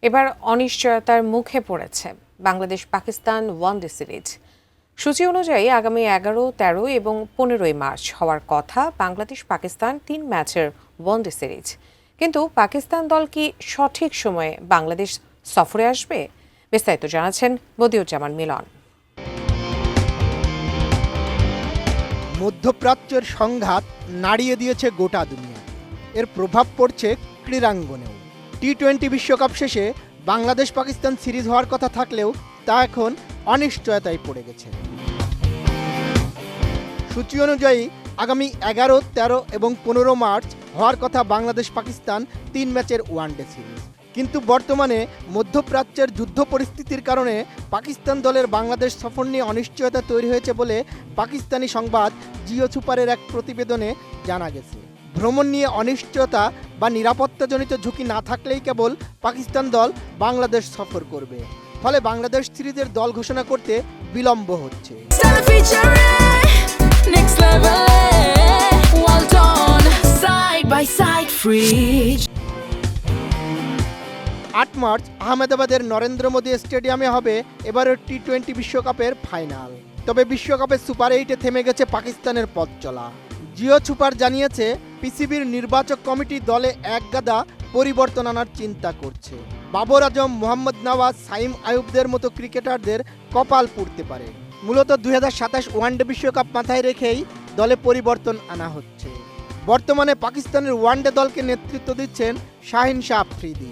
এবার অনিশ্চয়তার মুখে পড়েছে বাংলাদেশ পাকিস্তান ওয়ানডে সিরিজ। সূচি অনুযায়ী আগামী 11, 13 এবং 15 মার্চ হওয়ার কথা বাংলাদেশ পাকিস্তান 3 ম্যাচের ওয়ানডে সিরিজ। কিন্তু পাকিস্তান দল কি সঠিক সময়ে বাংলাদেশ সফরে আসবে? বিস্তারিত জানাচ্ছেন বদিউজ্জামান মিলন। মধ্যপ্রাচ্যের সংঘাত নাড়িয়ে দিয়েছে গোটা দুনিয়া। এর প্রভাব পড়ছে ক্রীড়াঙ্গনেও। টি-20 বিশ্বকাপ শেষে বাংলাদেশ পাকিস্তান সিরিজ হওয়ার কথা থাকলেও তা এখন অনিশ্চয়তায় পড়ে গেছে। সূচি অনুযায়ী আগামী 11, 13 এবং 15 মার্চ হওয়ার কথা বাংলাদেশ পাকিস্তান 3 ম্যাচের ওয়ানডে সিরিজ। কিন্তু বর্তমানে মধ্যপ্রাচ্যের যুদ্ধ পরিস্থিতির কারণে পাকিস্তান দলের বাংলাদেশ সফর নিয়ে অনিশ্চয়তা তৈরি হয়েছে বলে পাকিস্তানি সংবাদ জিও সুপারের এক প্রতিবেদনে জানা গেছে। ভ্রমণ নিয়ে অনিশ্চয়তা বা নিরাপত্তাজনিত ঝুঁকি না থাকলেই কেবল পাকিস্তান দল বাংলাদেশ সফর করবে। ফলে বাংলাদেশ সিরিজের দল ঘোষণা করতে বিলম্ব হচ্ছে। 8 মার্চ আহমেদাবাদের নরেন্দ্র মোদী স্টেডিয়ামে হবে এবারের টি-20 বিশ্বকাপের ফাইনাল। তবে বিশ্বকাপের সুপার 8-এ থেমে গেছে পাকিস্তানের পথ চলা। জিও সুপার জানিয়েছে পিসিবির নির্বাচক কমিটি দলে একগাদা পরিবর্তন আনার চিন্তা করছে। বাবর আজম, মোহাম্মদ নওয়াজ, সাইম আয়ুবদের মতো ক্রিকেটারদের কপাল পুড়তে পারে। মূলত 2027 ওয়ানডে বিশ্বকাপ মাথায় রেখেই দলে পরিবর্তন আনা হচ্ছে। বর্তমানে পাকিস্তানের ওয়ানডে দলকে নেতৃত্ব দিচ্ছেন শাহিন শাহ আফ্রিদি।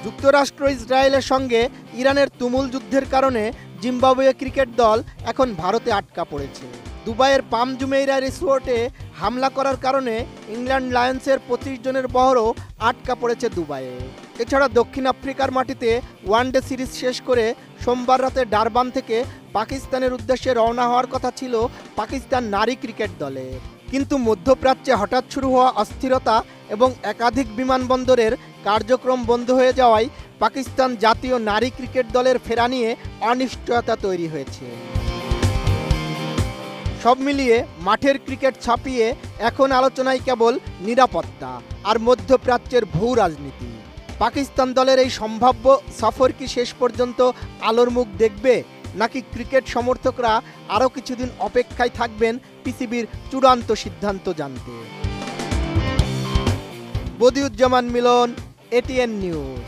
যুক্তরাষ্ট্র ইসরায়েলের সঙ্গে ইরানের তুমুল যুদ্ধের কারণে জিম্বাবুয়ে ক্রিকেট দল এখন ভারতে আটকা পড়েছে। দুবাইয়ের পাম জুমেইরা রিসোর্টে হামলা করার কারণে ইংল্যান্ড লায়ন্সের 25 জনের বহরও আটকা পড়েছে দুবাইয়ে। এছাড়া দক্ষিণ আফ্রিকার মাটিতে ওয়ানডে সিরিজ শেষ করে সোমবার রাতে ডারবান থেকে পাকিস্তানের উদ্দেশ্যে রওনা হওয়ার কথা ছিল পাকিস্তান নারী ক্রিকেট দলের। কিন্তু মধ্যপ্রাচ্যে হঠাৎ শুরু হওয়া অস্থিরতা এবং একাধিক বিমানবন্দরের কার্যক্রম বন্ধ হয়ে যাওয়ায় পাকিস্তান জাতীয় নারী ক্রিকেট দলের ফেরা নিয়ে অনিশ্চয়তা তৈরি হয়েছে। সব মিলিয়ে মাঠের ক্রিকেট ছাপিয়ে এখন আলোচনায় কেবল নিরাপত্তা আর মধ্যপ্রাচ্যের ভূ রাজনীতি। পাকিস্তান দলের এই সম্ভাব্য সফর কি শেষ পর্যন্ত আলোর মুখ দেখবে, নাকি ক্রিকেট সমর্থকরা আরও কিছুদিন অপেক্ষায় থাকবেন পিসিবির চূড়ান্ত সিদ্ধান্ত জানতে? বদিউজ্জামান মিলন, এটিএন নিউজ।